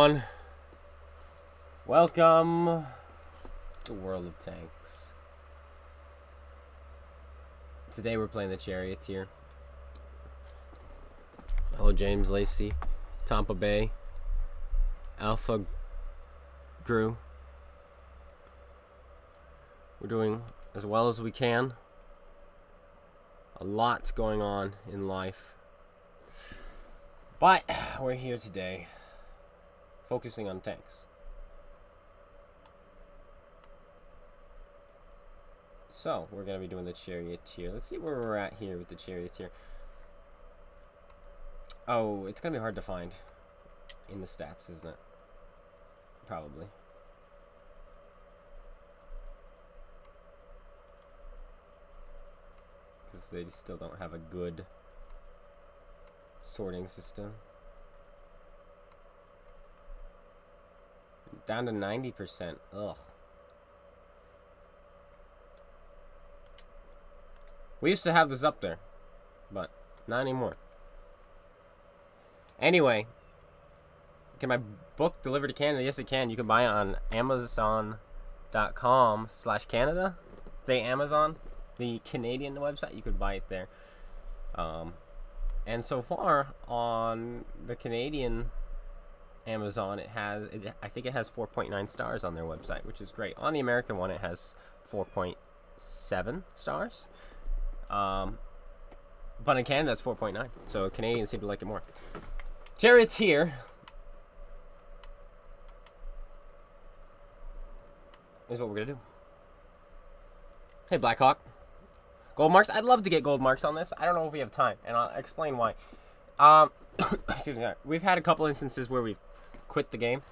everyone. Welcome to World of Tanks. Today we're playing the Charioteer. Hello, James Lacey, Tampa Bay, Alpha Crew. We're doing as well as we can. A lot going on in life. But we're here today focusing on tanks. So, we're going to be doing the Charioteer. Let's see where we're at here with the Charioteer. Oh, it's going to be hard to find in the stats, isn't it? Probably. Because they still don't have a good sorting system. Down to 90%. Ugh. We used to have this up there, but not anymore. Anyway, can my book deliver to Canada? Yes, it can. You can buy it on Amazon.com/Canada. Say Amazon, the Canadian website. You could buy it there. And so far on the Canadian Amazon, I think it has 4.9 stars on their website, which is great. On the American one, it has 4.7 stars. But in Canada, it's 4.9. So Canadians seem to like it more. Charioteer is what we're gonna do. Hey, Blackhawk. Gold marks? I'd love to get gold marks on this. I don't know if we have time, and I'll explain why. Excuse me. We've had a couple instances where we've quit the game,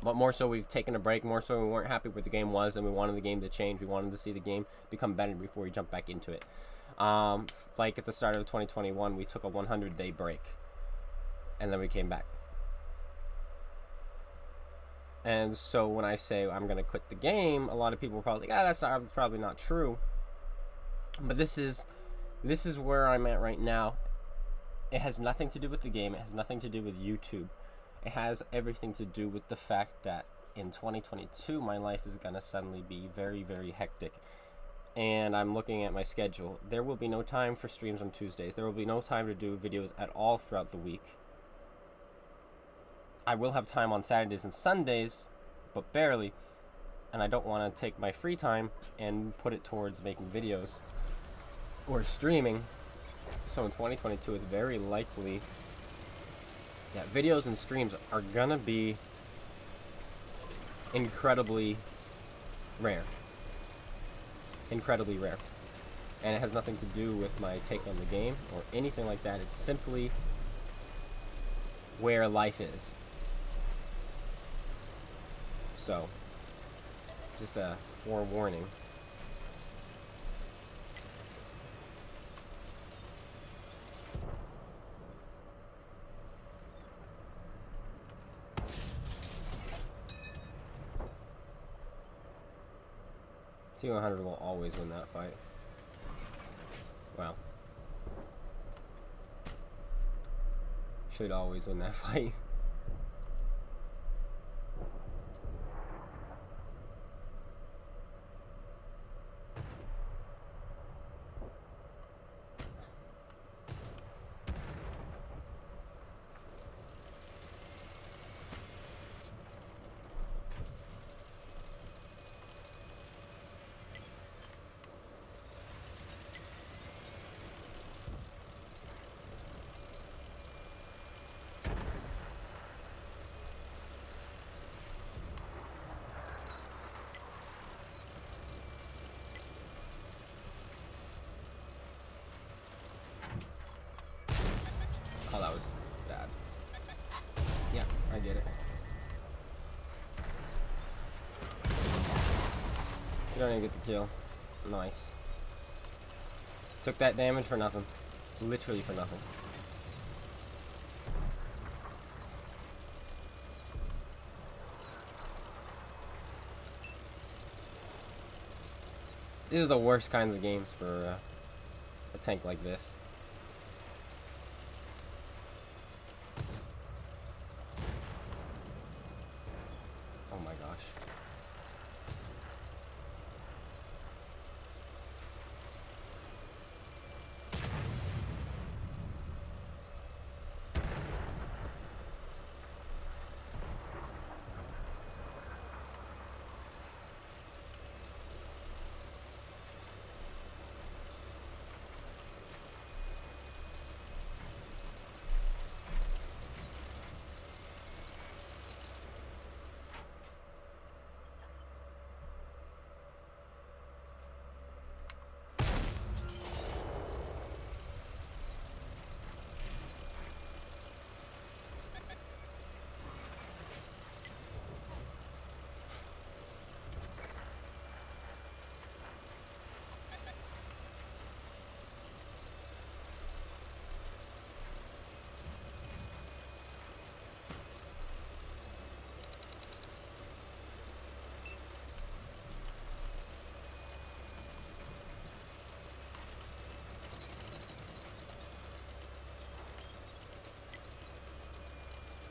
but more so we've taken a break. More so we weren't happy where the game was, and we wanted the game to change. We wanted to see the game become better before we jump back into it. Like at the start of 2021, we took a 100-day break, and then we came back. And so when I say I'm going to quit the game, a lot of people are probably like, that's probably not true. But this is where I'm at right now. It has nothing to do with the game. It has nothing to do with YouTube. It has everything to do with the fact that in 2022, my life is going to suddenly be very, very hectic. And I'm looking at my schedule. There will be no time for streams on Tuesdays. There will be no time to do videos at all throughout the week. I will have time on Saturdays and Sundays, but barely. And I don't want to take my free time and put it towards making videos or streaming. So in 2022, it's very likely that videos and streams are gonna be incredibly rare. Incredibly rare. And it has nothing to do with my take on the game or anything like that. It's simply where life is. So, just a forewarning. T100 will always win that fight. Well, should always win that fight. Oh, that was bad. Yeah, I get it. You don't even get the kill. Nice. Took that damage for nothing. Literally for nothing. These are the worst kinds of games for a tank like this. gosh.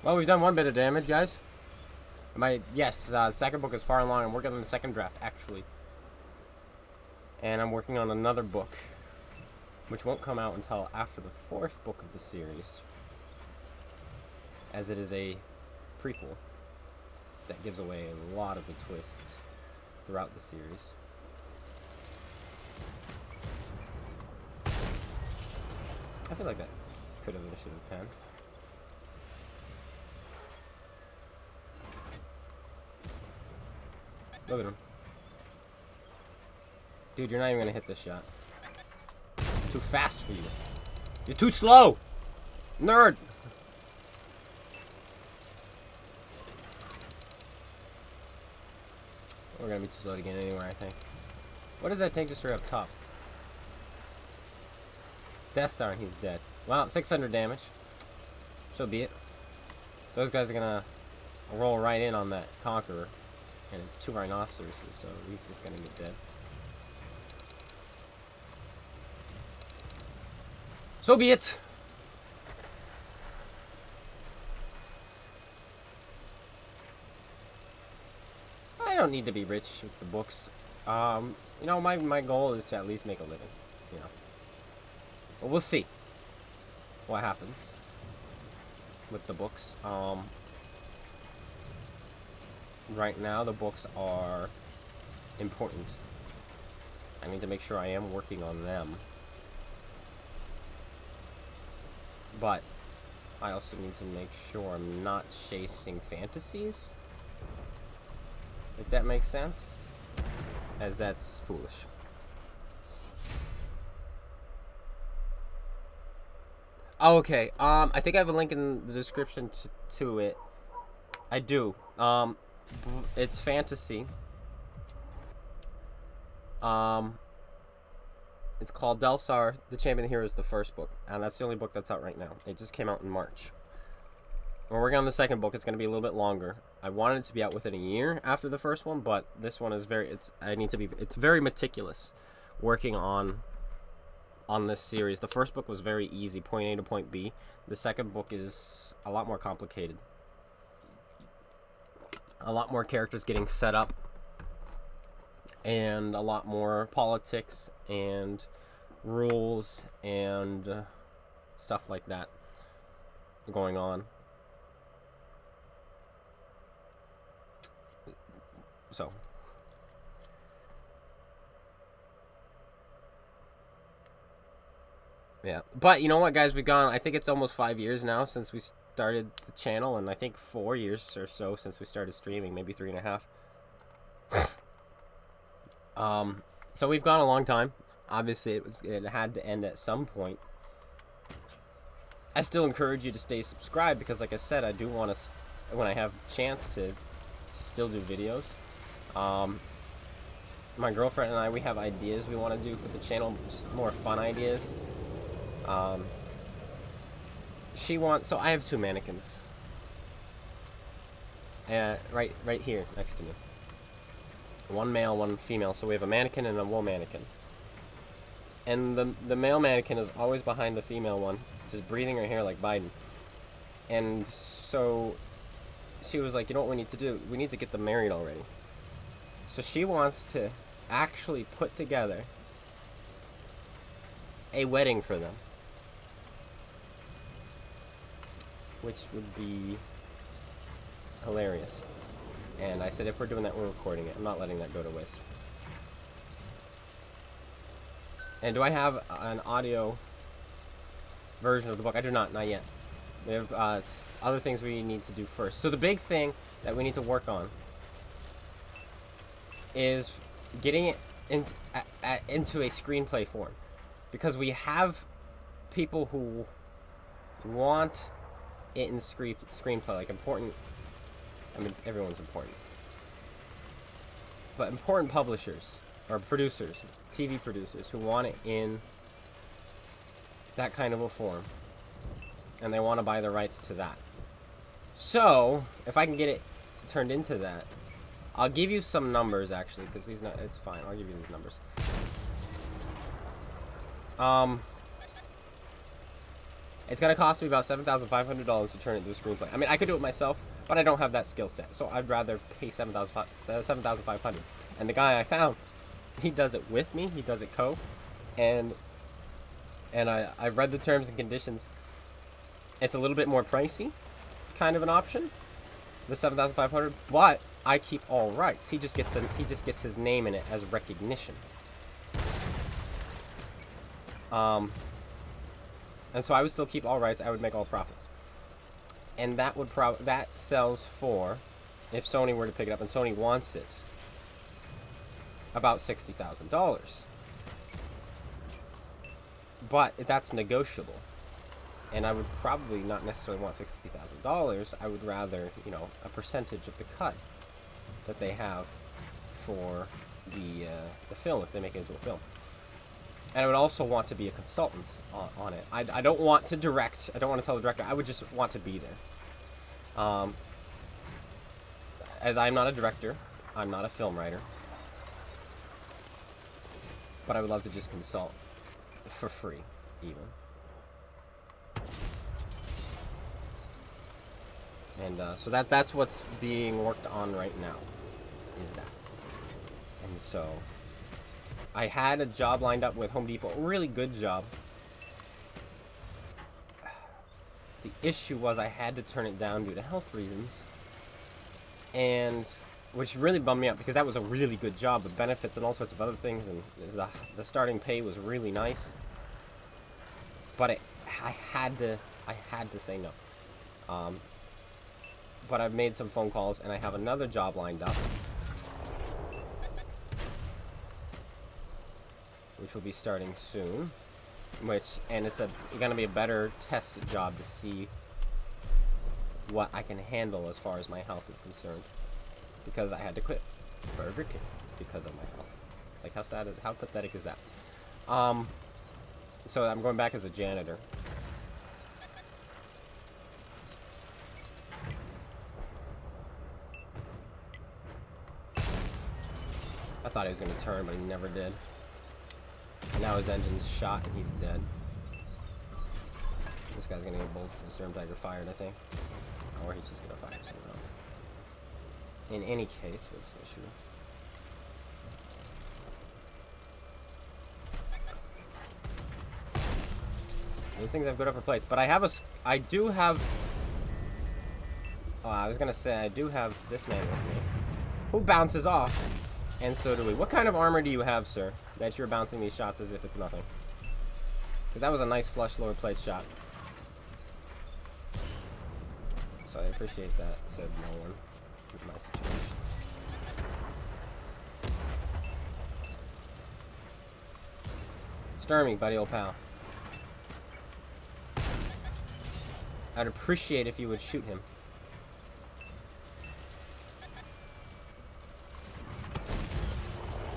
Well, we've done one bit of damage, guys. Second book is far along. I'm working on the second draft, actually. And I'm working on another book, which won't come out until after the fourth book of the series, as it is a prequel that gives away a lot of the twists throughout the series. I feel like that could have should have panned. Look at him. Dude, you're not even gonna hit this shot. Too fast for you. You're too slow! Nerd! We're gonna be too slow to get anywhere, I think. What does that tank destroy up top? Death Star and he's dead. Well, 600 damage. So be it. Those guys are gonna roll right in on that Conqueror. And it's 2 rhinoceroses, so he's just gonna get dead. So be it! I don't need to be rich with the books. You know, my goal is to at least make a living, you know. But we'll see what happens with the books. Right now, the books are important. I need to make sure I am working on them. But I also need to make sure I'm not chasing fantasies. If that makes sense. As that's foolish. Oh, okay. I think I have a link in the description to it. I do. It's fantasy. It's called Delsar, The Champion Hero is the first book. And that's the only book that's out right now. It just came out in March. We're working on the second book. It's going to be a little bit longer. I wanted it to be out within a year after the first one, but this one is it's very meticulous working on this series. The first book was very easy, point A to point B. The second book is a lot more complicated. A lot more characters getting set up, and a lot more politics and rules and stuff like that going on. So yeah, but you know what, guys, we've gone, I think it's almost 5 years now since we started the channel, and I think 4 years or so since we started streaming, maybe 3.5. So we've gone a long time. Obviously, it had to end at some point. I still encourage you to stay subscribed because, like I said, I do want to, when I have a chance to still do videos. My girlfriend and I, we have ideas we want to do for the channel, just more fun ideas. So I have 2 mannequins. Right here next to me. One male, one female. So we have a mannequin and a wool mannequin. And the male mannequin is always behind the female one, just breathing her hair like Biden. And so she was like, you know what we need to do? We need to get them married already. So she wants to actually put together a wedding for them, which would be hilarious. And I said, if we're doing that, we're recording it. I'm not letting that go to waste. And do I have an audio version of the book? I do not yet. We have other things we need to do first. So the big thing that we need to work on is getting it into a screenplay form, because we have people who want it in screenplay, like important. I mean, everyone's important, but important publishers or producers, TV producers, who want it in that kind of a form, and they want to buy the rights to that. So if I can get it turned into that, I'll give you some numbers, actually, because these not, it's fine. I'll give you these numbers. It's gonna cost me about $7,500 to turn it into a screenplay. I mean, I could do it myself, but I don't have that skill set, so I'd rather pay $7,500. And the guy I found, he does it with me. He does it and I've read the terms and conditions. It's a little bit more pricey, kind of an option, the $7,500, but I keep all rights. He just gets his name in it as recognition. And so I would still keep all rights. I would make all profits, and that would that sells for, if Sony were to pick it up, and Sony wants it, about $60,000. But that's negotiable, and I would probably not necessarily want $60,000. I would rather, you know, a percentage of the cut that they have for the film, if they make it into a film. And I would also want to be a consultant on it. I don't want to direct. I don't want to tell the director. I would just want to be there. As I'm not a director, I'm not a film writer, but I would love to just consult for free, even. And so that's what's being worked on right now, is that. And so I had a job lined up with Home Depot, a really good job. The issue was I had to turn it down due to health reasons, and which really bummed me out, because that was a really good job with benefits and all sorts of other things, and the starting pay was really nice. But I had to say no. But I've made some phone calls, and I have another job lined up, which will be starting soon. And it's gonna be a better test job to see what I can handle as far as my health is concerned, because I had to quit Burger King because of my health. Like, how pathetic is that? So I'm going back as a janitor. I thought he was going to turn, but he never did. And now his engine's shot and he's dead. This guy's going to get bolted as a Storm Tiger fired, I think. Or he's just going to fire someone else. In any case, we're just going to shoot him. These things have good upper plates, but I do have... Oh, I was going to say, I do have this man with me, who bounces off. And so do we. What kind of armor do you have, sir, that you're bouncing these shots as if it's nothing? Because that was a nice flush lower plate shot. So I appreciate that, said no one. In my situation. Stir me, buddy, old pal. I'd appreciate if you would shoot him.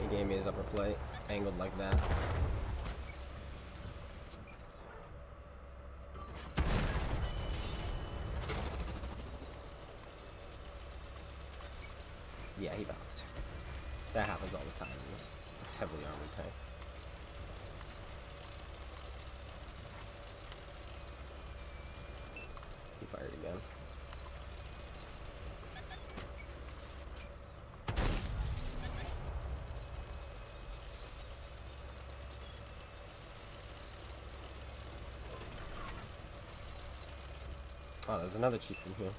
He gave me his upper plate, angled like that. Yeah, he bounced. That happens all the time in this heavily armored tank. He fired again. Oh, there's another chieftain here.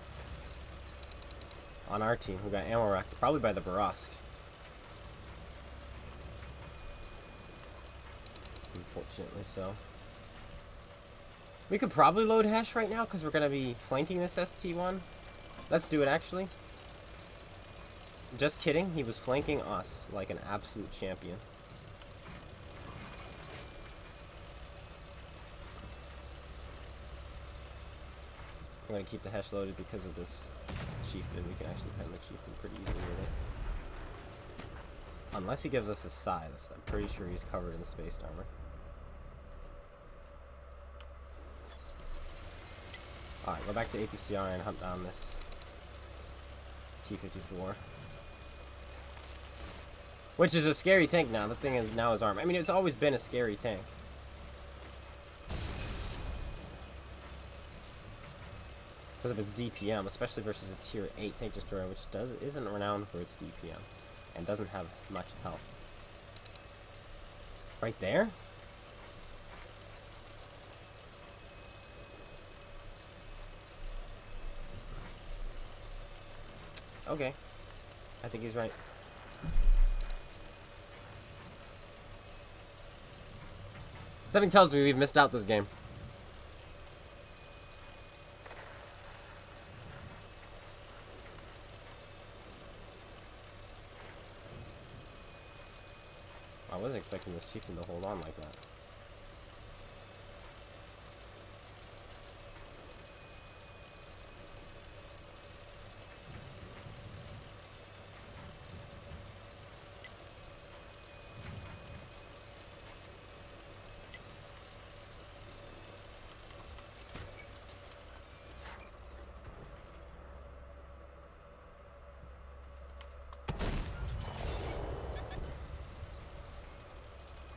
On our team, who got ammo racked, probably by the Barask. Unfortunately so. We could probably load Hesh right now, because we're going to be flanking this ST1. Let's do it, actually. Just kidding, he was flanking us like an absolute champion. I'm going to keep the Hesh loaded because of this chieftain. We can actually pen the chieftain pretty easily with it. Unless he gives us a size. I'm pretty sure he's covered in space armor. Alright, go back to APCR and hunt down this T-54. Which is a scary tank now. The thing is now his armor. I mean, it's always been a scary tank. Because of its DPM, especially versus a tier 8 tank destroyer, which isn't renowned for its DPM. And doesn't have much health. Right there? Okay. I think he's right. Something tells me we've missed out this game. I wasn't expecting this chieftain to hold on like that.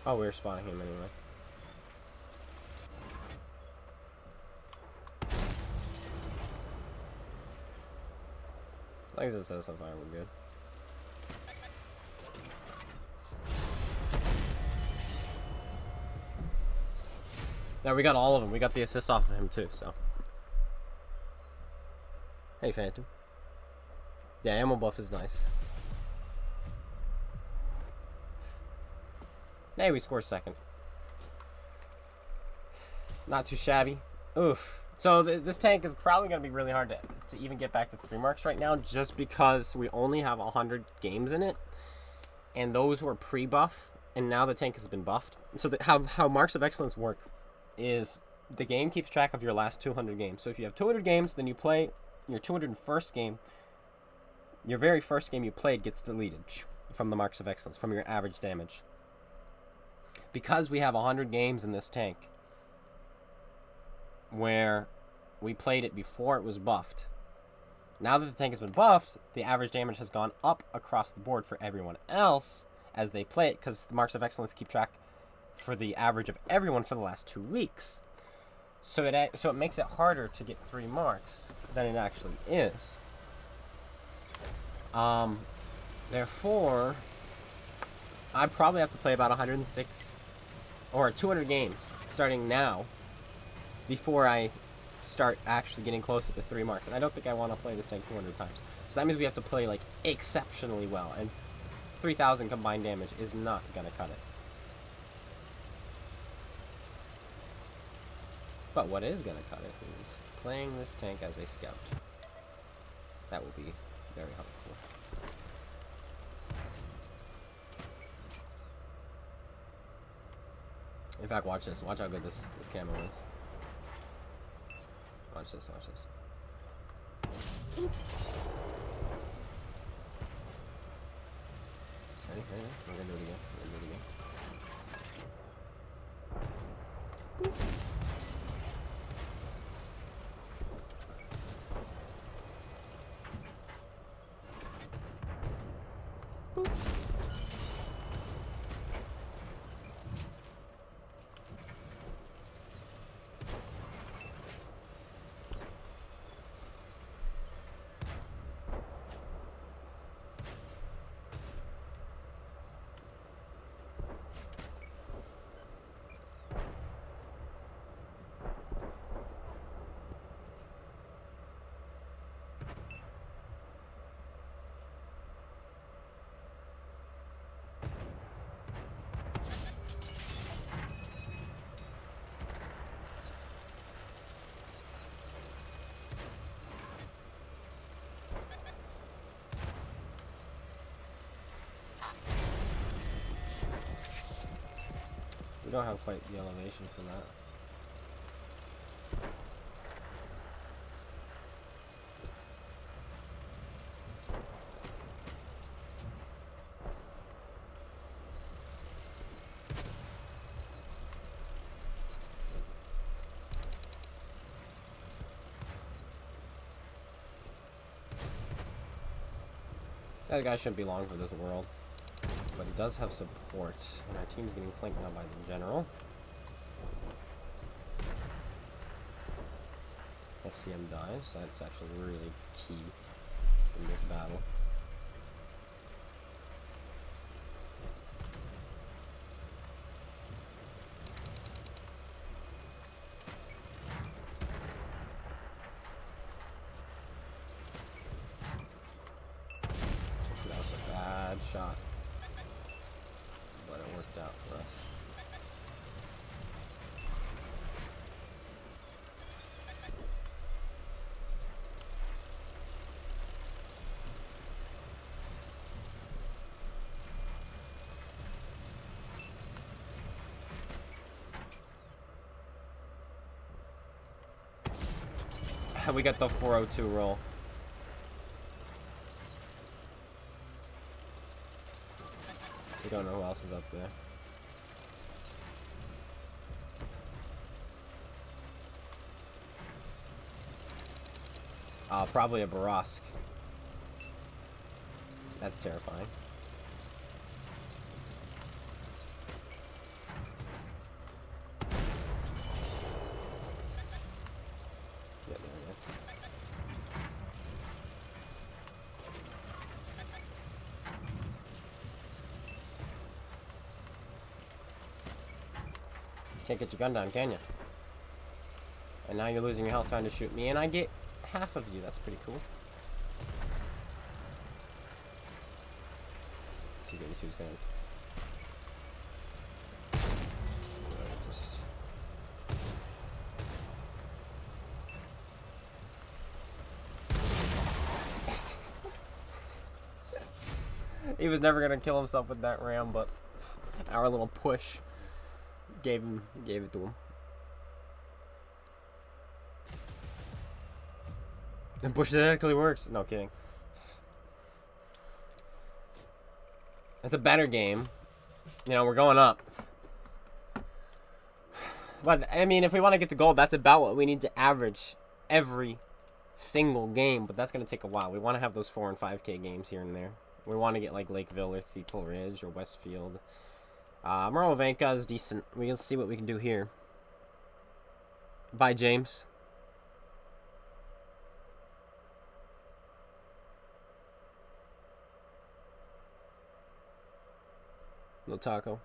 Oh, we were spotting him anyway. As long as it says so far, we're good. Yeah, we got all of them. We got the assist off of him too, so. Hey, Phantom. Yeah, ammo buff is nice. Hey, we score second. Not too shabby. Oof. So this tank is probably going to be really hard to even get back to 3 marks right now, just because we only have 100 games in it. And those were pre-buff, and now the tank has been buffed. So how marks of excellence work is the game keeps track of your last 200 games. So if you have 200 games, then you play your 201st game. Your very first game you played gets deleted from the marks of excellence, from your average damage. Because we have 100 games in this tank where we played it before it was buffed. Now that the tank has been buffed, the average damage has gone up across the board for everyone else as they play it, because the marks of excellence keep track for the average of everyone for the last 2 weeks. So it makes it harder to get 3 marks than it actually is. Therefore, I probably have to play about 106 or 200 games starting now before I start actually getting closer to 3 marks. And I don't think I want to play this tank 200 times. So that means we have to play like exceptionally well, and 3,000 combined damage is not gonna cut it. But what is gonna cut it is playing this tank as a scout. That will be very helpful. In fact, watch this. Watch how good this camo is. Watch this, watch this. Ready? We're gonna do it again. We don't have quite the elevation for that. That guy shouldn't be long for this world. But he does have support. And our team's getting flanked now by the general. FCM dies. So that's actually really key in this battle. That was a bad shot. But it worked out for us. We got the 402 roll. We don't know who else is up there. Probably a Barask. That's terrifying. Yeah, there it is. Can't get your gun down, can you? And now you're losing your health trying to shoot me, and I get half of you. That's pretty cool. So you who's going. He was never gonna kill himself with that ram, but our little push gave it to him. And push genetically works. No kidding. It's a better game. You know, we're going up. But I mean, if we want to get to gold, that's about what we need to average every single game. But that's gonna take a while. We want to have those 4 and 5K games here and there. We want to get like Lakeville or Thieful Ridge or Westfield. Merlevanka is decent. We can see what we can do here. Bye, James. No taco.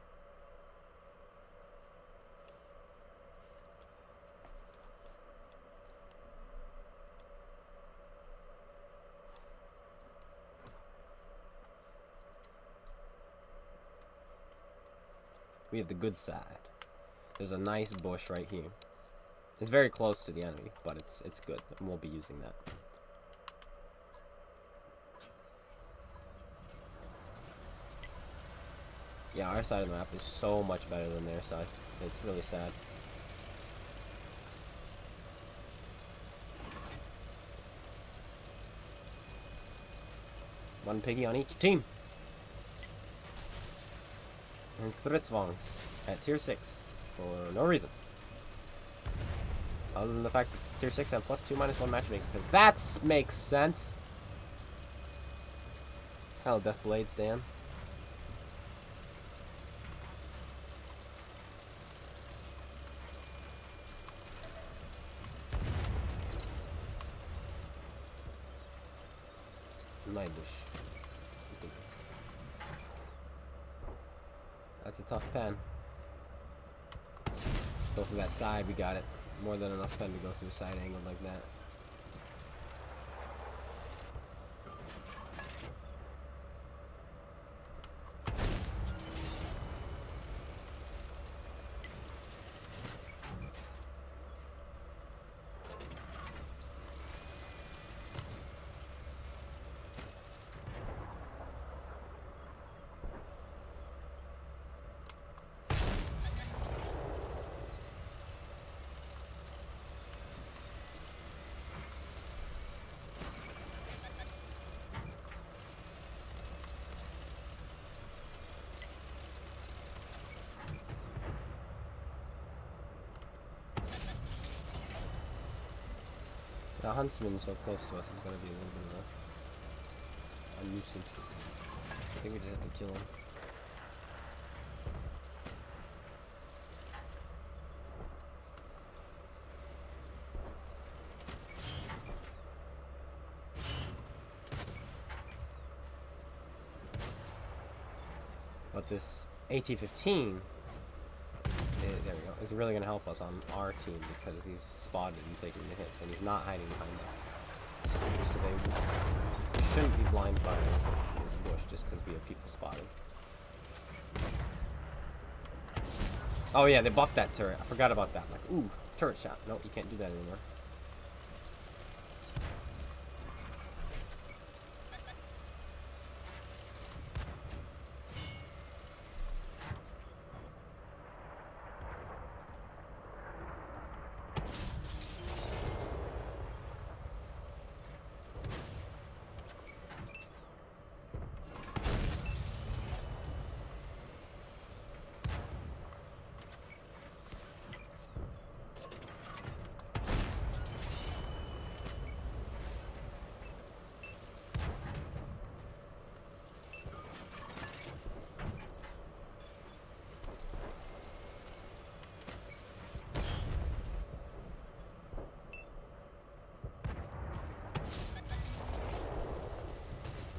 We have the good side. There's a nice bush right here. It's very close to the enemy, but it's good, and we'll be using that. Yeah, our side of the map is so much better than their side. It's really sad. One piggy on each team. And Stritzvongs at tier 6 for no reason. Other than the fact that tier 6 have +2/-1 matchmaking, because that makes sense. Hello, Death Blades, Dan. My bush. That's a tough pen. Go for that side, we got it. More than enough pen to go through a side angle like that. The huntsman so close to us is going to be a little bit of a nuisance. So I think we just have to kill him. But this AT-15, there we go, is really going to help us on our team because he's spotted and taking the hits, and he's not hiding behind us. So they shouldn't be blind by this bush just because we have people spotted. Oh yeah, they buffed that turret. I forgot about that. Like, ooh, turret shot. No, you can't do that anymore.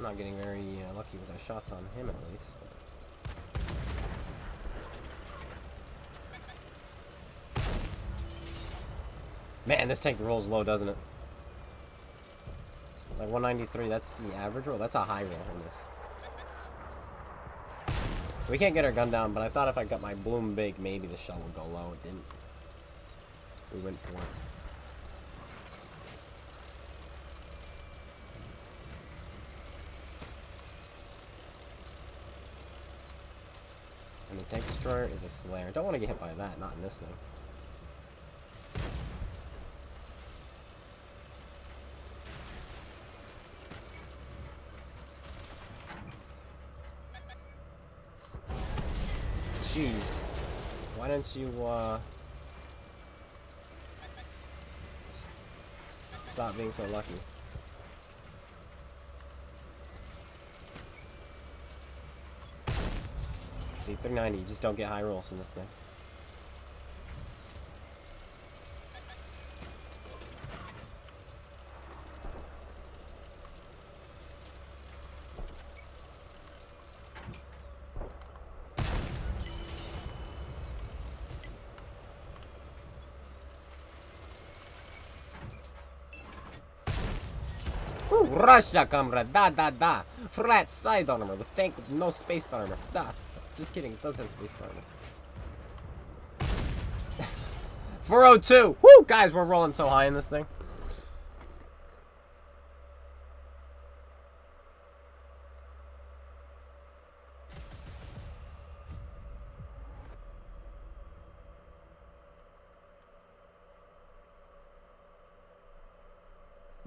Not getting very lucky with our shots on him, at least. Man, this tank rolls low, doesn't it? Like 193, that's the average roll. That's a high roll on this. We can't get our gun down, but I thought if I got my bloom big, maybe the shell would go low. It didn't. We went for it. And the tank destroyer is a slayer. Don't want to get hit by that, not in this thing. Jeez. Why don't you, stop being so lucky? See, 390, you just don't get high rolls in this thing. Ooh, Russia, comrade, da. Flat side armor with tank with no space armor, da. Just kidding, it does have space armor. 402! Woo! Guys, we're rolling so high in this thing.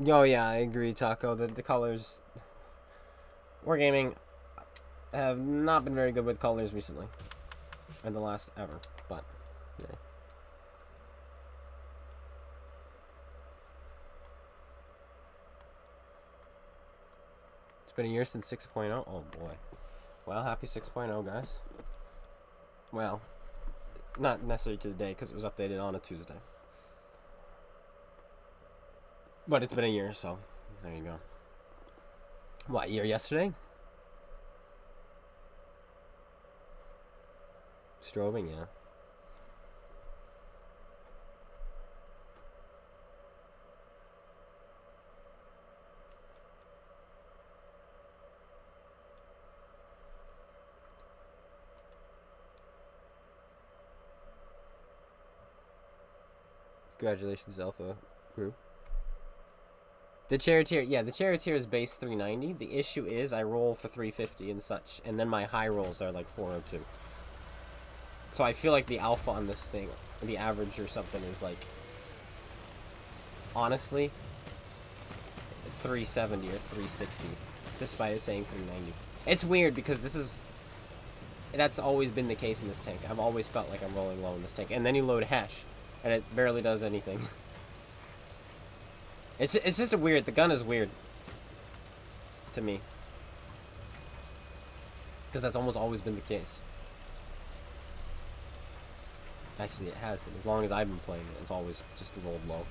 Oh yeah, I agree, Taco. The colors... Wargaming have not been very good with colors recently. In the last ever, but... Yeah. It's been a year since 6.0. Oh boy. Well, happy 6.0, guys. Well, not necessarily to the day, because it was updated on a Tuesday. But it's been a year, so there you go. What, year yesterday? Strobing, yeah. Congratulations, Alpha Group. The Charioteer, yeah, the Charioteer is base 390. The issue is I roll for 350 and such, and then my high rolls are like 402. So I feel like the alpha on this thing, the average or something, is like, honestly, 370 or 360, despite it saying 390. It's weird because that's always been the case in this tank. I've always felt like I'm rolling low in this tank. And then you load Hesh, and it barely does anything. It's just a weird. The gun is weird to me because that's almost always been the case. Actually, it has been. As long as I've been playing it, it's always just rolled low.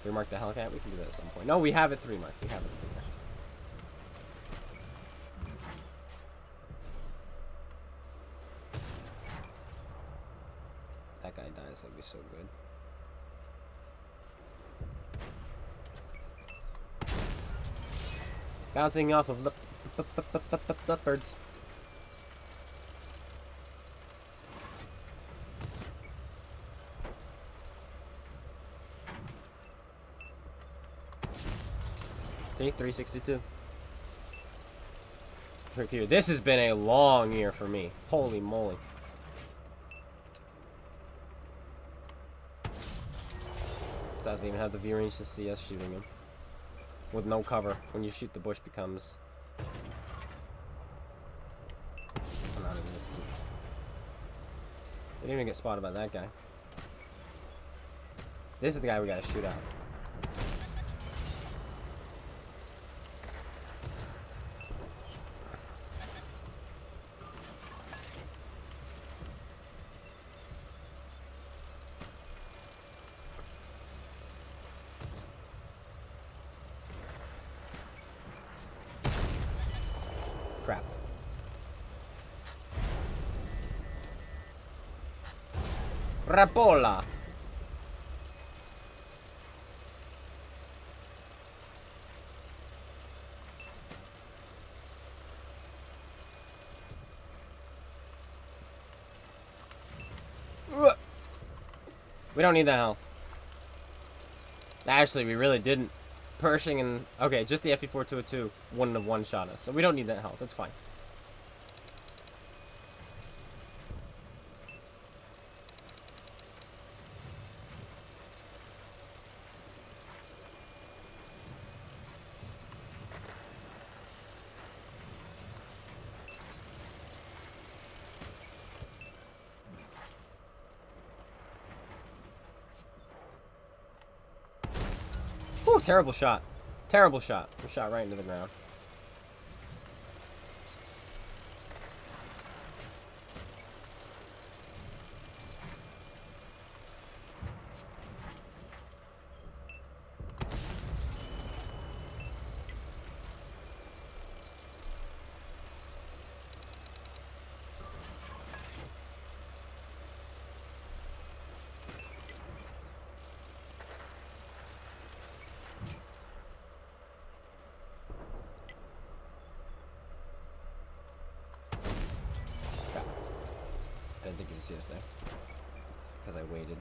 3-mark the Hellcat? We can do that at some point. No, we have it 3-marked. We have it 3-marked. That guy dies. That'd be so good. Bouncing off of leopards. See, 362. This has been a long year for me. Holy moly. Doesn't even have the view range to see us shooting him. With no cover. When you shoot, the bush becomes non-existent. Didn't even get spotted by that guy. This is the guy we gotta shoot out. Crap. Rapola. We don't need that health. Actually, we really didn't. Pershing and... Okay, just the FE-4202 wouldn't have one-shot us. So we don't need that health. That's fine. Whew, terrible shot. Terrible shot. We shot right into the ground. I didn't think you could see us there. Because I waited.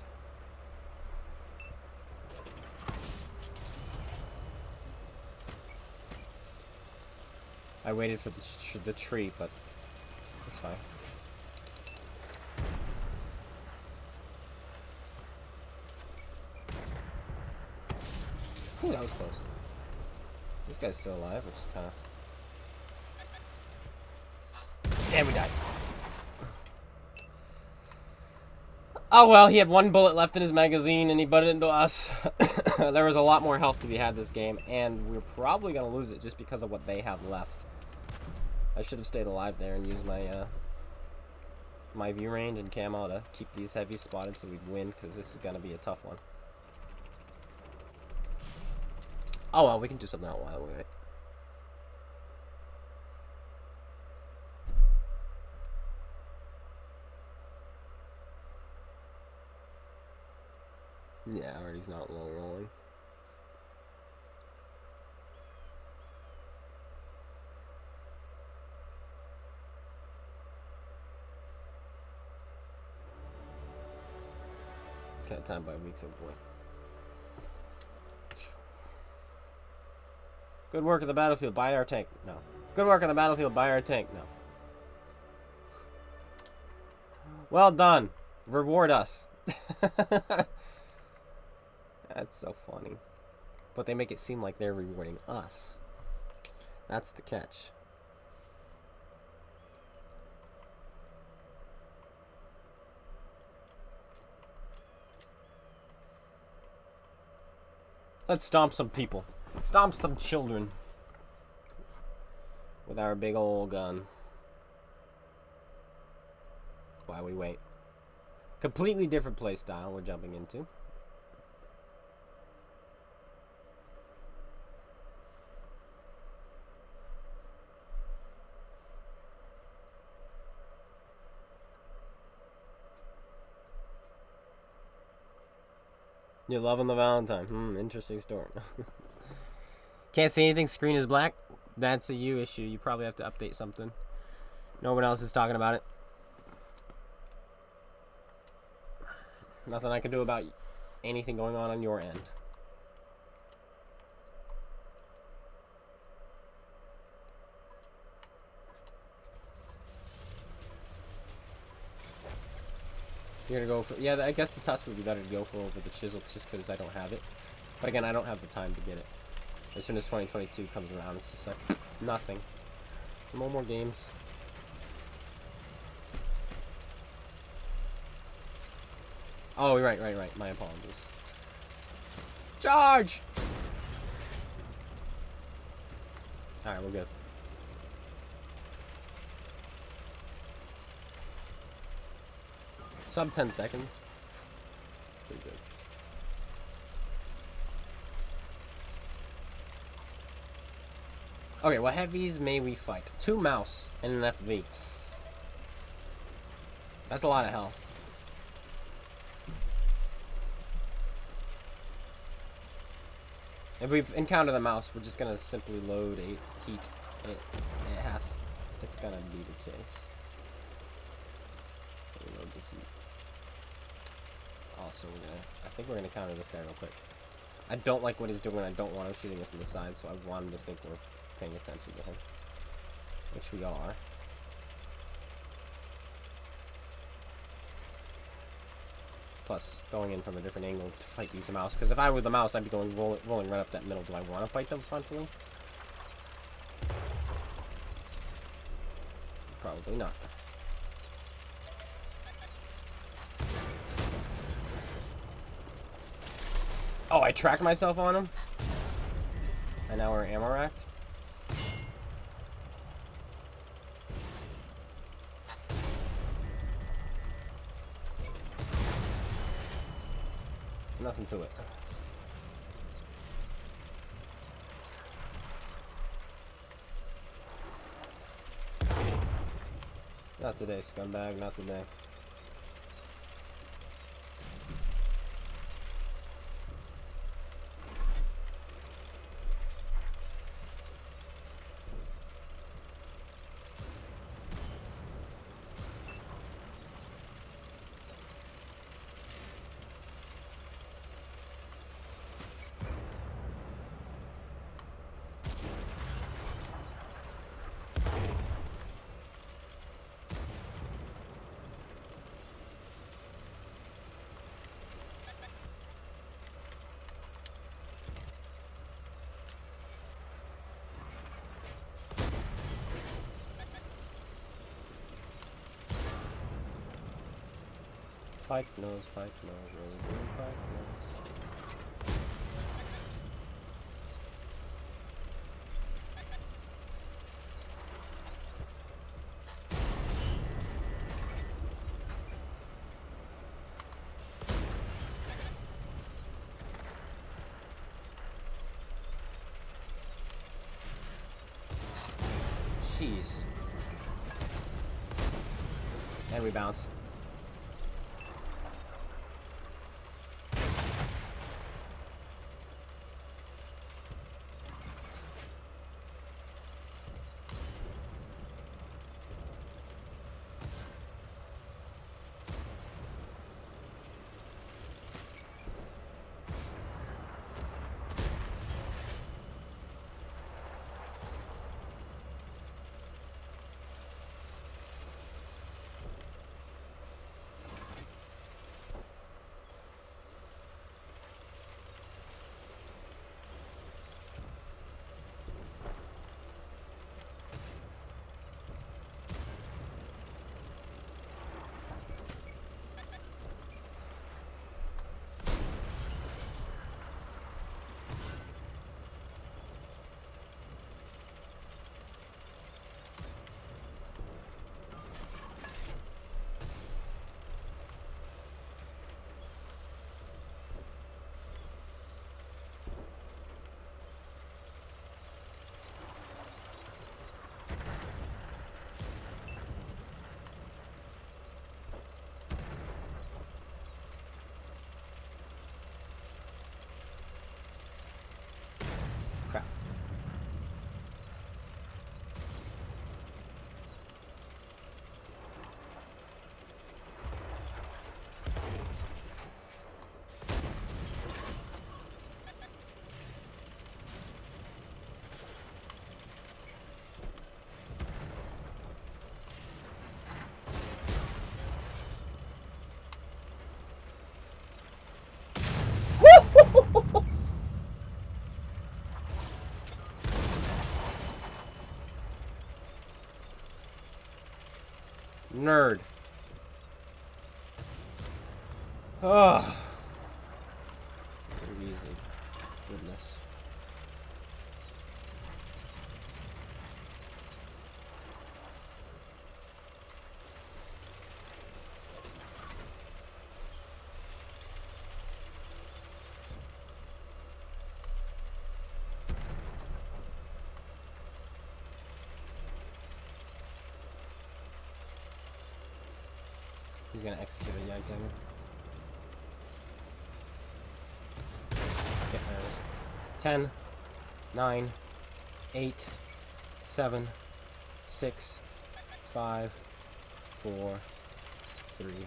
I waited for the tree, but it's fine. Whew, that was close. This guy's still alive, which is kind of... Damn, we died. Oh well, he had one bullet left in his magazine and he butted into us. There was a lot more health to be had this game, and we're probably going to lose it just because of what they have left. I should have stayed alive there and used my my view range and camo to keep these heavies spotted so we'd win, because this is going to be a tough one. Oh well, we can do something out while we wait. Yeah, already's not low rolling. Okay, time by weeks, oh boy. Good work on the battlefield, buy our tank. No. Good work on the battlefield, buy our tank. No. Well done. Reward us. That's so funny. But they make it seem like they're rewarding us. That's the catch. Let's stomp some people. Stomp some children. With our big old gun. While we wait. Completely different play style we're jumping into. You're loving the Valentine. Interesting story. Can't see anything. Screen is black. That's a you issue. You probably have to update something. No one else is talking about it. Nothing I can do about anything going on your end. You're gonna go for, yeah, I guess the tusk would be better to go for over the chisel just because I don't have it. But again, I don't have the time to get it. As soon as 2022 comes around, it's just like nothing. No more games. Oh, right. My apologies. Charge! Alright, we're good. Sub 10 seconds. It's pretty good. Okay, what heavies may we fight? 2 mouse and an FV. That's a lot of health. If we've encountered the mouse, we're just gonna simply load a heat. It's gonna be the case. Reload the heat. Also, I think we're gonna counter this guy real quick. I don't like what he's doing. I don't want him shooting us in the side, so I want him to think we're paying attention to him, which we are. Plus, going in from a different angle to fight these mouse. Because if I were the mouse, I'd be going rolling right up that middle. Do I want to fight them frontally? Probably not. Oh, I tracked myself on him? And now we're ammo racked? Nothing to it. Not today, scumbag, not today. Pike nose, really good pike nose. Jeez. And we bounce. Nerd. Ugh. Very easy. Goodness. He's gonna execute a yank dagger. Okay, there it is. 10, 9, 8, 7, 6, 5, 4, 3, 2.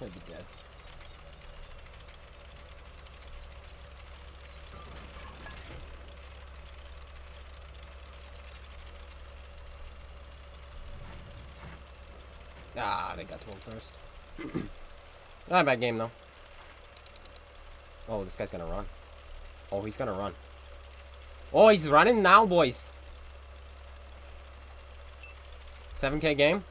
He'll be dead. Ah, they got to him first. Not a bad game, though. Oh, this guy's gonna run. Oh, he's gonna run. Oh, he's running now, boys. 7K game.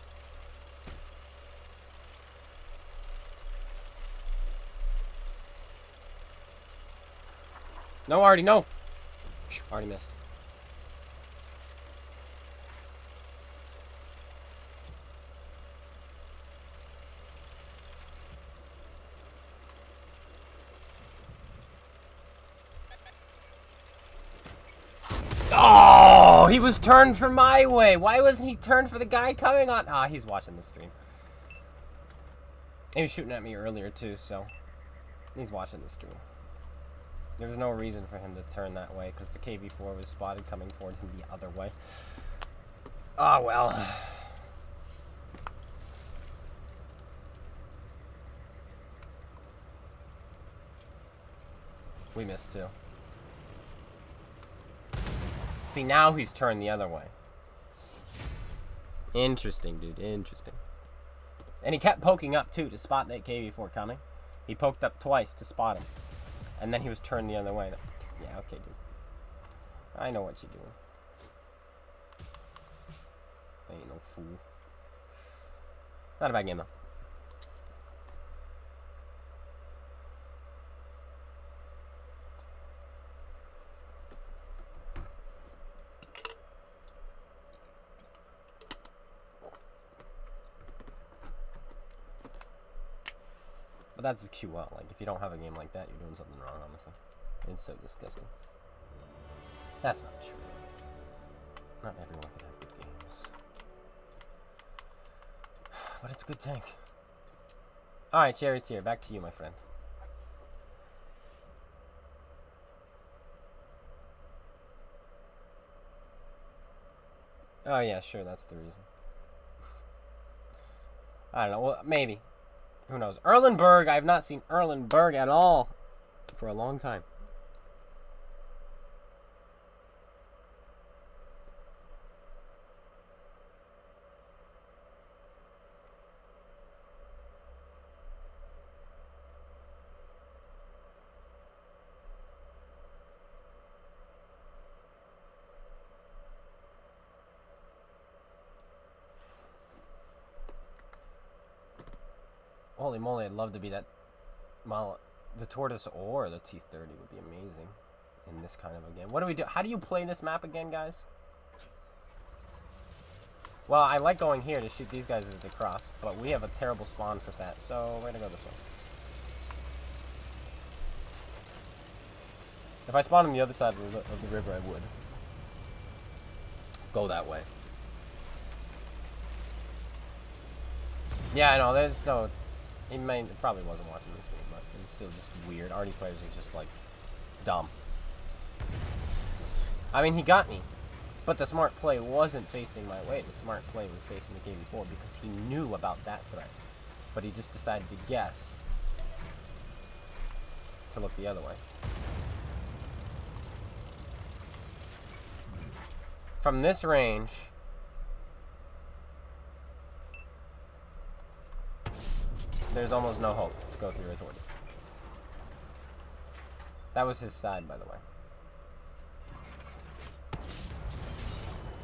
No, already, no. Already missed. Oh, he was turned for my way. Why wasn't he turned for the guy coming on? Ah, he's watching the stream. He was shooting at me earlier, too, so he's watching the stream. There was no reason for him to turn that way because the KV-4 was spotted coming toward him the other way. Ah, well. We missed too. See, now he's turned the other way. Interesting, dude. Interesting. And he kept poking up too to spot that KV-4 coming. He poked up twice to spot him. And then he was turned the other way. Yeah, okay, dude. I know what you're doing. I ain't no fool. Not a bad game, though. But that's QL. Like, if you don't have a game like that, you're doing something wrong, honestly. It's so disgusting. That's not true. Not everyone can have good games. But it's a good tank. Alright, Charioteer, back to you, my friend. Oh, yeah, sure, that's the reason. I don't know, well, maybe. Who knows? Erlenberg, I have not seen Erlenberg at all for a long time. Holy moly, I'd love to be that. Well, the Tortoise or the T-30 would be amazing in this kind of a game. What do we do? How do you play this map again, guys? Well, I like going here to shoot these guys as they cross, but we have a terrible spawn for that, so we're gonna go this way. If I spawned on the other side of the river, I would go that way. Yeah, I know, there's no... He probably wasn't watching this game, but it's still just weird. Arty players are just, like, dumb. I mean, he got me. But the smart play wasn't facing my way. The smart play was facing the KV-4 because he knew about that threat. But he just decided to guess to look the other way. From this range, there's almost no hope to go through a tortoise. That was his side, by the way.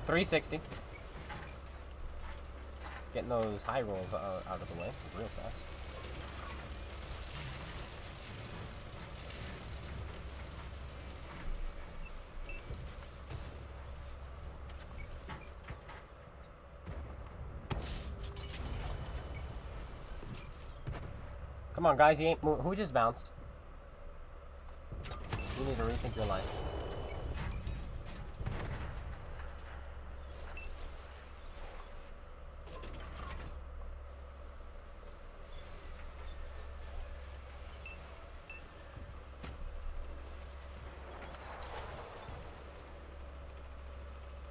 360. Getting those high rolls out of the way real fast. Come on, guys, he ain't moving. Who just bounced? You need to rethink your life.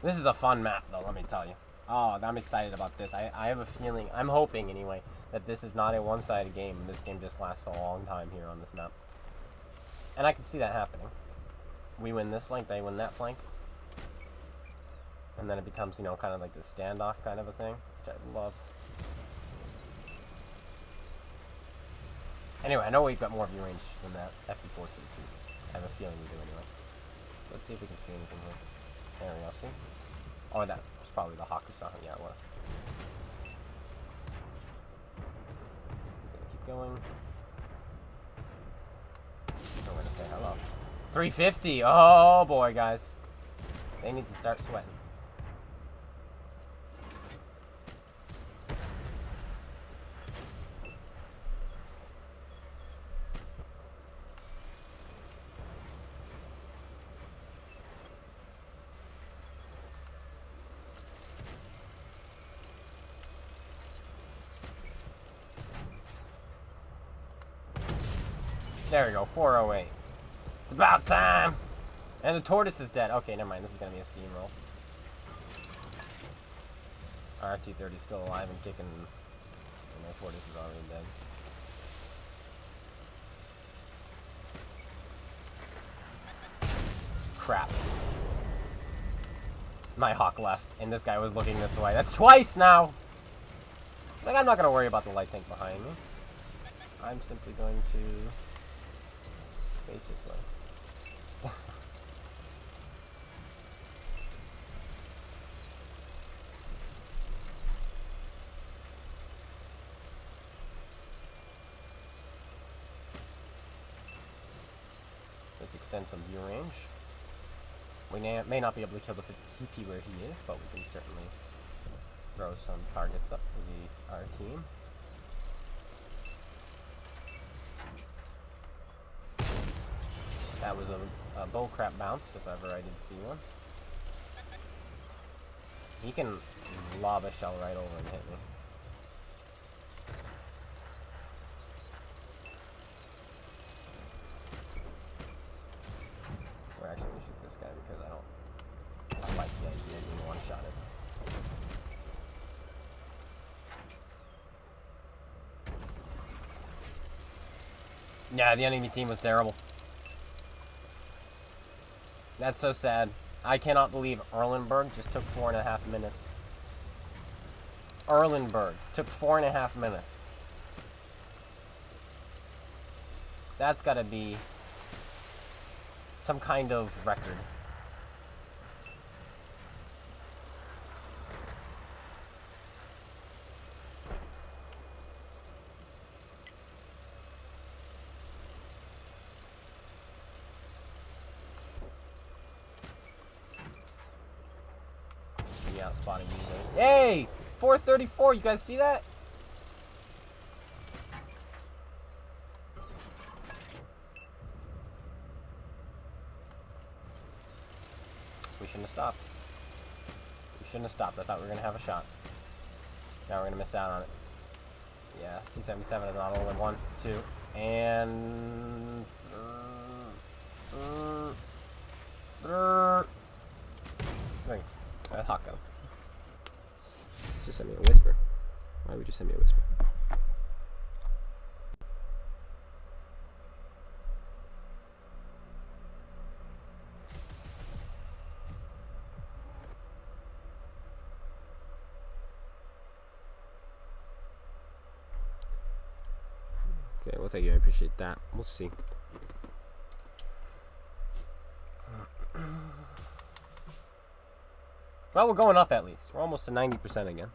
This is a fun map, though, let me tell you. Oh, I'm excited about this. I have a feeling, I'm hoping anyway, that this is not a one-sided game, and this game just lasts a long time here on this map. And I can see that happening. We win this flank, they win that flank. And then it becomes, you know, kind of like this standoff kind of a thing, which I love. Anyway, I know we've got more view range than that FE14 too. I have a feeling we do anyway. So let's see if we can see anything here. There we go, see? Oh, that was probably the Hakusan. Yeah, it was. He's gonna keep going. I'm gonna say hello. 350! Oh boy, guys. They need to start sweating. There we go, 408. It's about time! And the tortoise is dead. Okay, never mind, this is gonna be a steamroll. RT-30 is still alive and kicking, and the tortoise is already dead. Crap. My hawk left, and this guy was looking this way. That's twice now! Like, I'm not gonna worry about the light tank behind me. I'm simply going to face this way. Let's extend some view range. We may not be able to kill the TP where he is, but we can certainly throw some targets up for our team. That was a bullcrap bounce, if ever I did see one. He can lob a shell right over and hit me. We're actually going to shoot this guy because I like the idea of being one-shotted. Yeah, the enemy team was terrible. That's so sad. I cannot believe Erlenberg just took 4.5 minutes. Erlenberg took 4.5 minutes. That's gotta be some kind of record. Spotting users. Hey! 434, you guys see that? We shouldn't have stopped. We shouldn't have stopped. I thought we were going to have a shot. Now we're going to miss out on it. Yeah, T-77 is not only 1, 2, and... Wait, hot gun. Just send me a whisper. Why would you send me a whisper? Okay, well, thank you. I appreciate that. We'll see. Well, we're going up at least. We're almost to 90% again.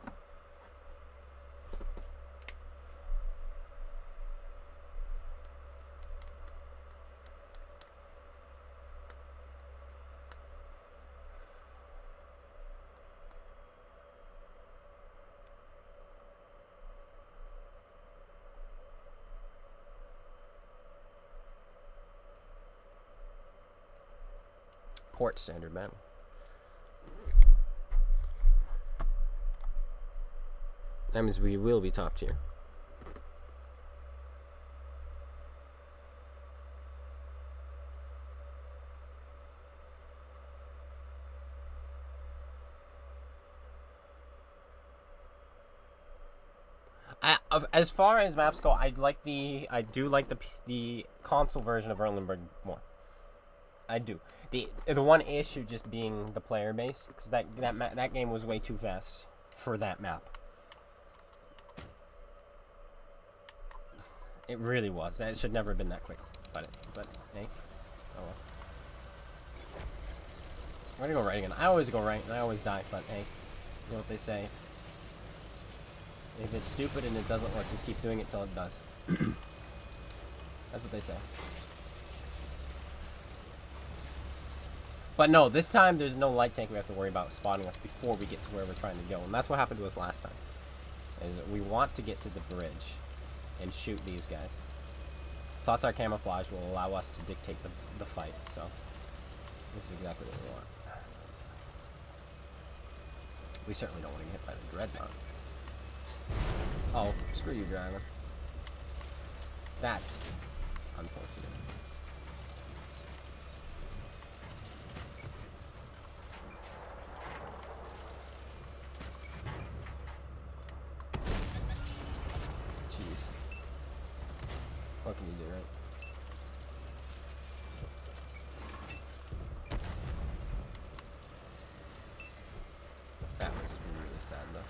Port standard, man. That means we will be top tier. As far as maps go, I do like the console version of Erlenberg more. I do. The one issue just being the player base, because that game was way too fast for that map. It really was. It should never have been that quick. But hey, oh well. I'm gonna go right again. I always go right, and I always die. But hey, you know what they say. If it's stupid and it doesn't work, just keep doing it till it does. That's what they say. But no, this time there's no light tank we have to worry about spotting us before we get to where we're trying to go. And that's what happened to us last time. Is we want to get to the bridge and shoot these guys. Plus our camouflage will allow us to dictate the fight. So this is exactly what we want. We certainly don't want to get hit by the dreadnought. Oh, screw you, driver. That's unfortunate. Jeez. What can you do, right? That was really sad, though.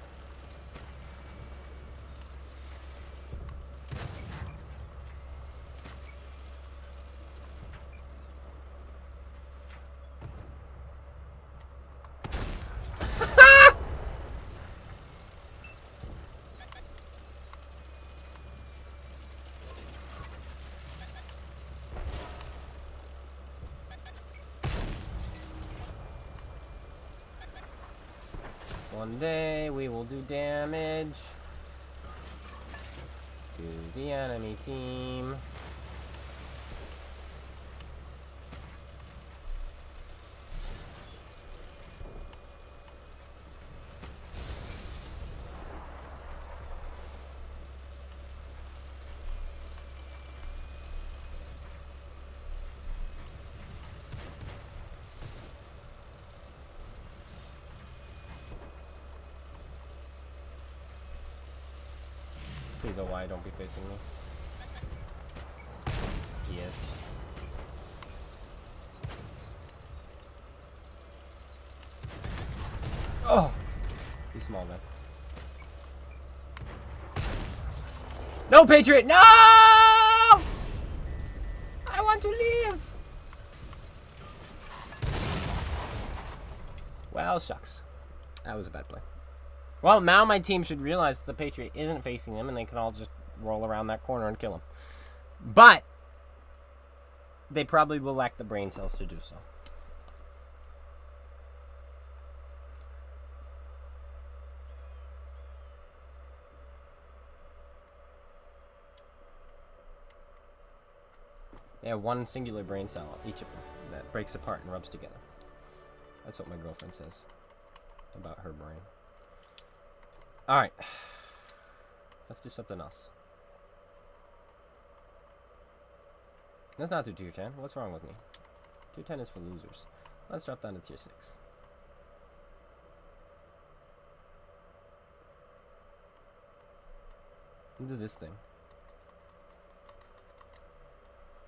One day we will do damage to the enemy team. Please, oh why don't be facing me. He is. Oh! He's small, man. No, Patriot! No! I want to leave! Well, shucks. That was a bad play. Well, now my team should realize that the Patriot isn't facing them, and they can all just roll around that corner and kill him. But they probably will lack the brain cells to do so. They have one singular brain cell, each of them, that breaks apart and rubs together. That's what my girlfriend says about her brain. Alright. Let's do something else. Let's not do tier 10. What's wrong with me? Tier 10 is for losers. Let's drop down to tier 6. Let's do this thing.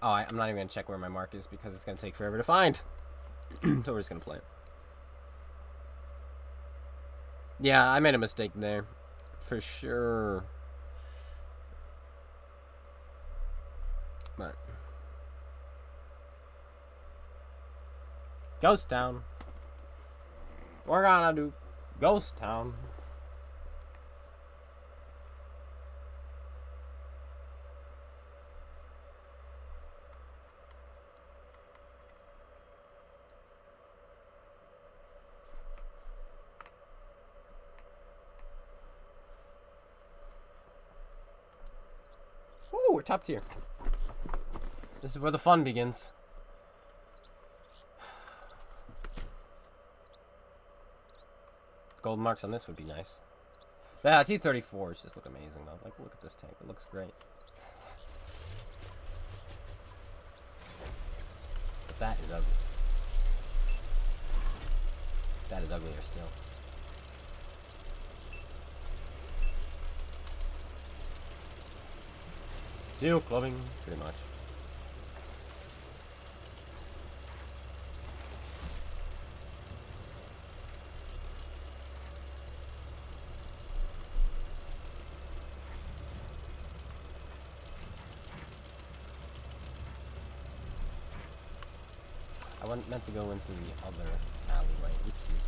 Oh, I'm not even going to check where my mark is because it's going to take forever to find. So we're just going to play it. Yeah, I made a mistake there. For sure. But Ghost Town. We're gonna do Ghost Town. Ooh, we're top tier. This is where the fun begins. Gold marks on this would be nice. Yeah, T-34s just look amazing though. Like, look at this tank. It looks great. But that is ugly. That is uglier still. Seal clubbing, pretty much. I wasn't meant to go into the other alleyway. Oopsies.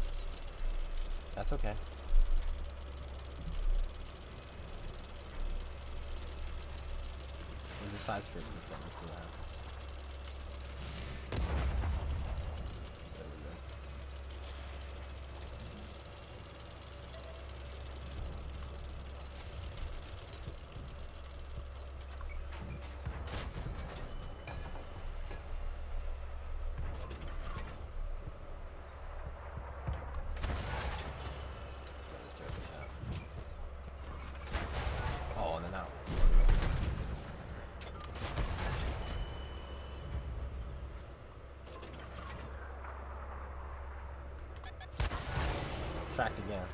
That's okay. There's a side skirt in this one. Let's see what happens. There we go. Oh, and then out. Tracked again.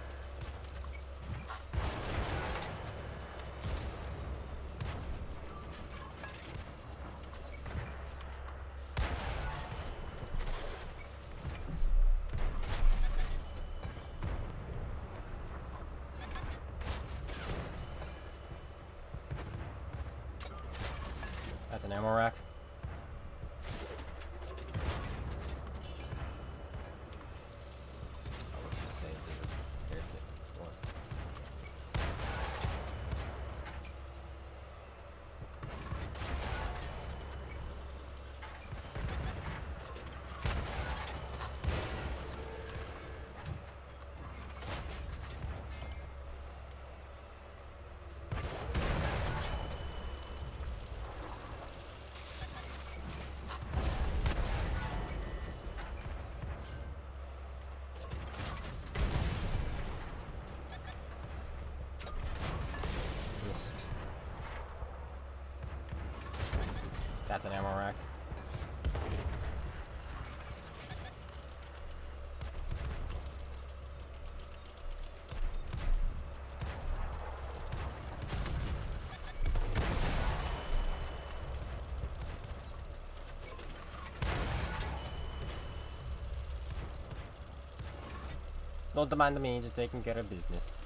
That's an ammo rack. Let's just say there's a air kit. One. That's an ammo rack. Don't demand me, just taking care of business.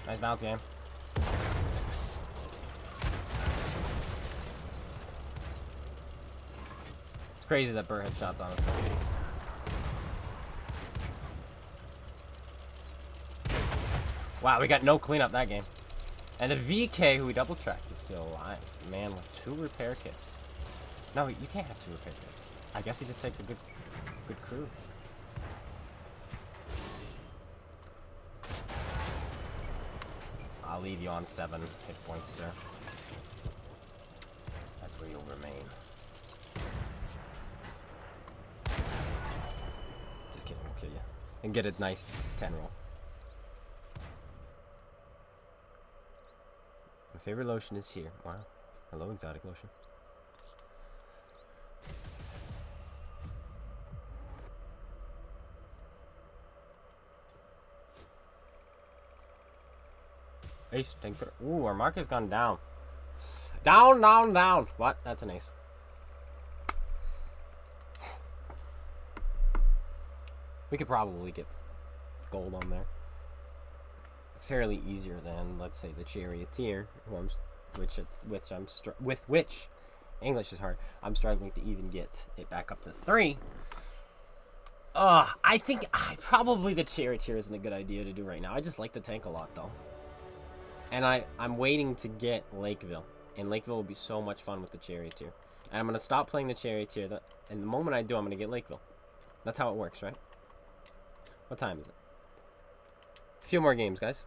Nice bounce game. It's crazy that Burr hit shots, honestly. Wow, we got no cleanup that game. And the VK who we double tracked is still alive. Man with 2 repair kits. No, you can't have 2 repair kits. I guess he just takes a good crew. I'll leave you on 7 hit points, sir. That's where you'll remain. Just kidding, we'll kill you. And get a nice 10 roll. My favorite lotion is here. Wow. Hello, exotic lotion. Ace, tank. Ooh, our mark has gone down. Down, down, down. What? That's an ace. We could probably get gold on there. Fairly easier than, let's say, the Charioteer, with which English is hard. I'm struggling to even get it back up to 3. I think probably the Charioteer isn't a good idea to do right now. I just like the tank a lot, though. And I'm waiting to get Lakeville. And Lakeville will be so much fun with the Charioteer. And I'm going to stop playing the Charioteer. And the moment I do, I'm going to get Lakeville. That's how it works, right? What time is it? A few more games, guys.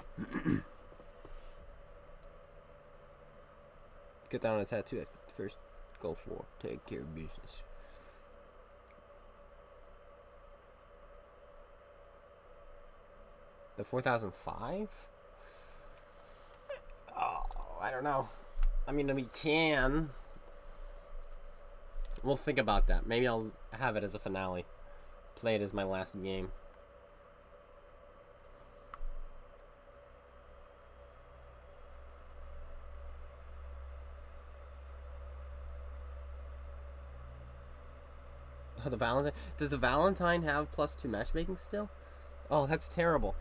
Get down on a tattoo at first. Go for. Take care of business. The 4005? Oh, I don't know. I mean, we can. We'll think about that. Maybe I'll have it as a finale. Play it as my last game. Oh, the Valentine. Does the Valentine have +2 matchmaking still? Oh, that's terrible.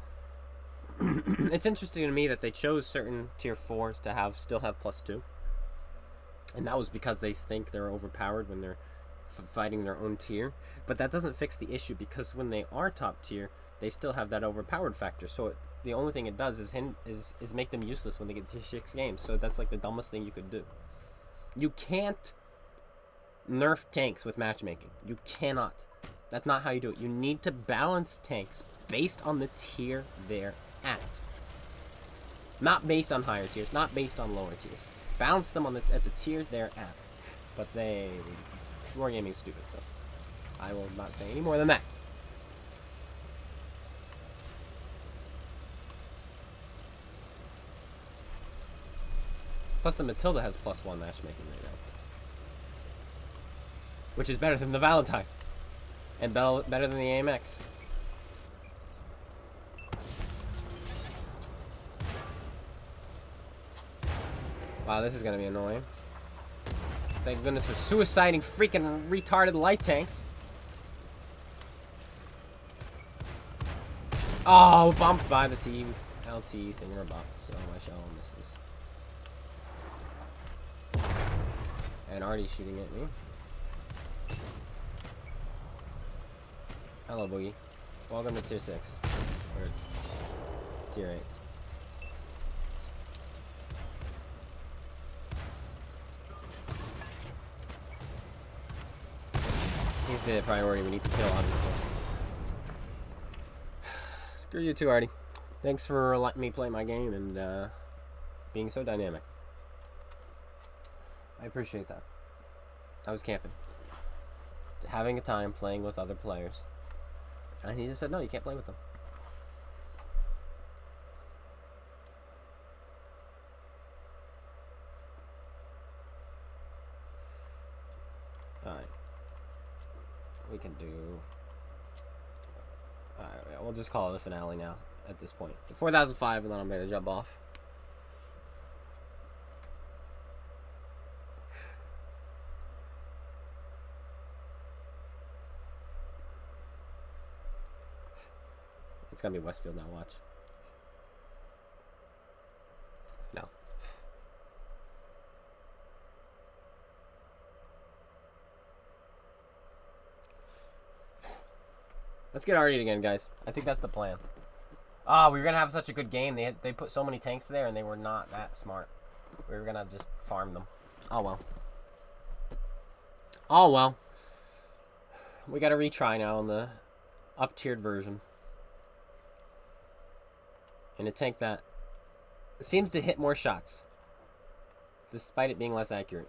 It's interesting to me that they chose certain tier 4s to still have +2. And that was because they think they're overpowered when they're fighting their own tier. But that doesn't fix the issue, because when they are top tier, they still have that overpowered factor. So the only thing it does is make them useless when they get to 6 games. So that's like the dumbest thing you could do. You can't nerf tanks with matchmaking. You cannot. That's not how you do it. You need to balance tanks based on the tier they're at. Not based on higher tiers, not based on lower tiers. Balance them at the tier they're at. But wargaming is stupid, so I will not say any more than that. Plus the Matilda has +1 matchmaking right now. Which is better than the Valentine. And better than the AMX. Wow, this is gonna be annoying. Thank goodness for suiciding freaking retarded light tanks. Oh, bumped by the LT thingamabop, so my shell misses. And Artie's shooting at me. Hello, Boogie. Welcome to tier 6. Or tier 8. He's the priority we need to kill, obviously. Screw you too, Artie. Thanks for letting me play my game and being so dynamic. I appreciate that. I was camping. Having a time playing with other players. And he just said, no, you can't play with them. Alright. We can do... Alright, we'll just call it the finale now, at this point. 4005, and then I'm going to jump off. It's gonna be Westfield now, watch. No. Let's get Artie again, guys. I think that's the plan. We were gonna have such a good game. They put so many tanks there, and they were not that smart. We were gonna just farm them. Oh well. Oh well. We gotta retry now on the up-tiered version. And a tank that seems to hit more shots, despite it being less accurate.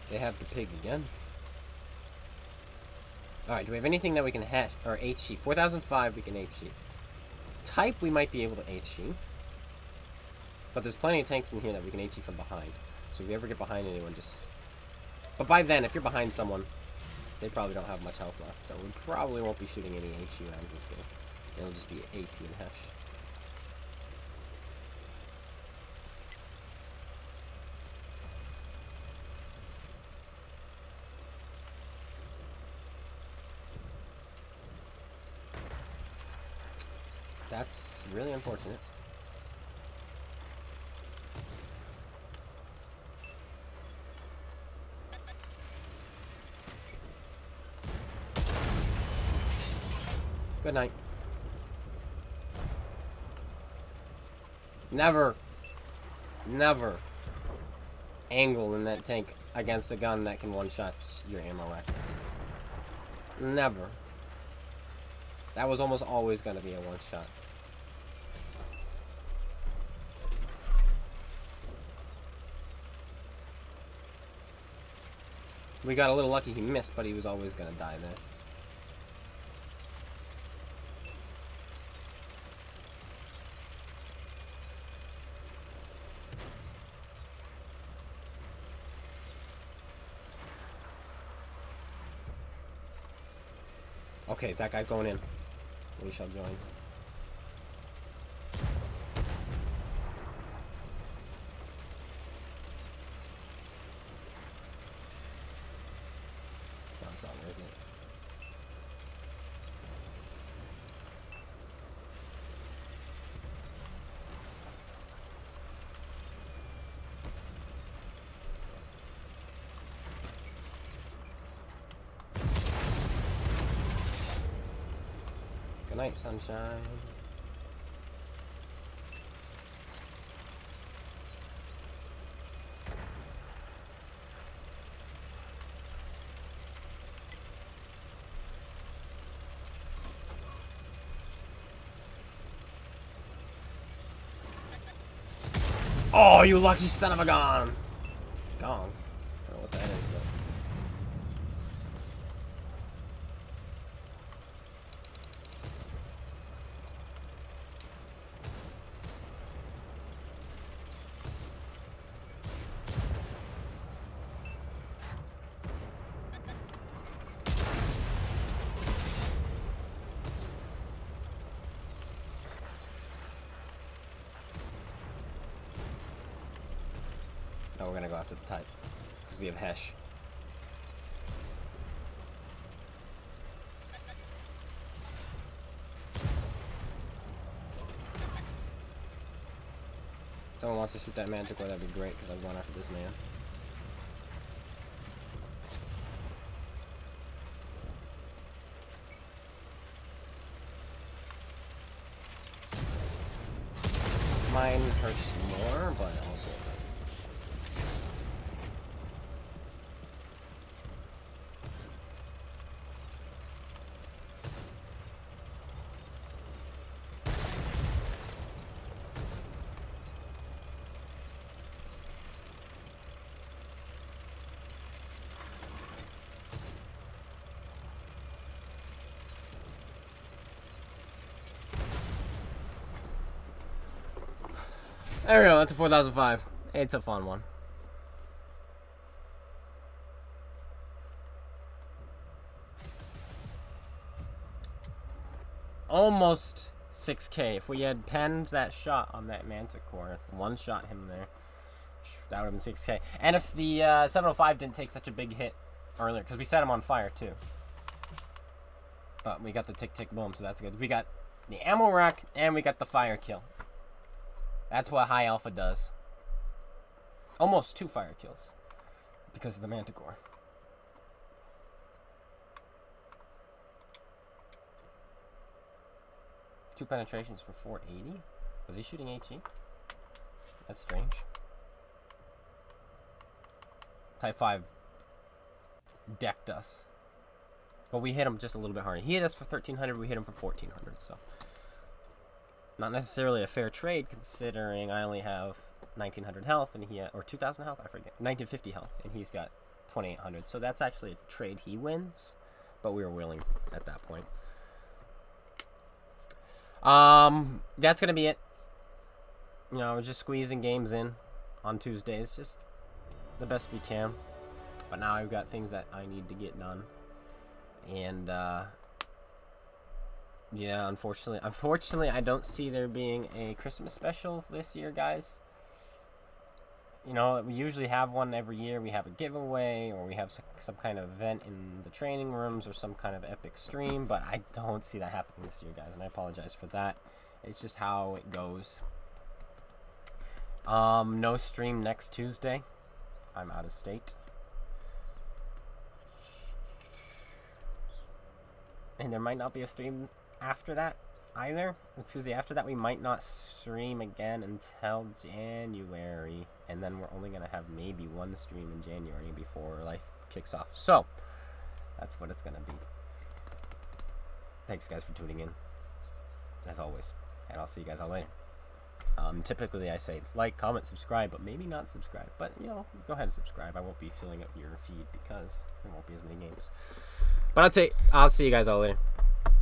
They have the pig again. Alright, do we have anything that we can hash or HE? 4005 we can HE. Type we might be able to HE. But there's plenty of tanks in here that we can HE from behind. So if we ever get behind anyone, just... But by then, if you're behind someone, they probably don't have much health left. So we probably won't be shooting any HE rounds this game. It'll just be AP and Hesh. That's really unfortunate. Good night. Never angle in that tank against a gun that can one-shot your ammo rack. Never. That was almost always going to be a one-shot. We got a little lucky he missed, but he was always going to die there. Okay, that guy's going in. We shall join. That's not worth it. Good night, sunshine. Oh, you lucky son of a gun! Gong. I don't know what that is, but... No, we're gonna go after the type. Because we have Hesh. If someone wants to shoot that manticore, that'd be great, because I'm going after this man. Mine hurts more, but also... There we go, that's a 4005. It's a fun one. Almost 6K. If we had penned that shot on that manticore, one shot him there, that would have been 6K. And if the 705 didn't take such a big hit earlier, because we set him on fire too. But we got the tick tick boom, so that's good. We got the ammo rack and we got the fire kill. That's what high alpha does. Almost 2 fire kills because of the manticore. Two penetrations for 480. Was he shooting HE? That's strange. Type 5 decked us. But we hit him just a little bit harder. He hit us for 1,300. We hit him for 1,400. So not necessarily a fair trade, considering I only have 1,900 health and he or 2,000 health. I forget. 1,950 health, and he's got 2,800. So that's actually a trade he wins, but we were willing at that point. That's gonna be it. You know, just squeezing games in on Tuesdays, just the best we can. But now I've got things that I need to get done. And yeah, unfortunately, I don't see there being a Christmas special this year, guys. You know, we usually have one every year. We have a giveaway, or we have some kind of event in the training rooms, or some kind of epic stream. But I don't see that happening this year, guys, and I apologize for that. It's just how it goes. No stream next Tuesday. I'm out of state. And there might not be a stream after that either. The Tuesday after that, we might not stream again until January. And then we're only going to have maybe one stream in January before life kicks off. So, that's what it's going to be. Thanks, guys, for tuning in, as always. And I'll see you guys all later. Typically, I say like, comment, subscribe, but maybe not subscribe. But, you know, go ahead and subscribe. I won't be filling up your feed because there won't be as many games. But I'll see you guys all later.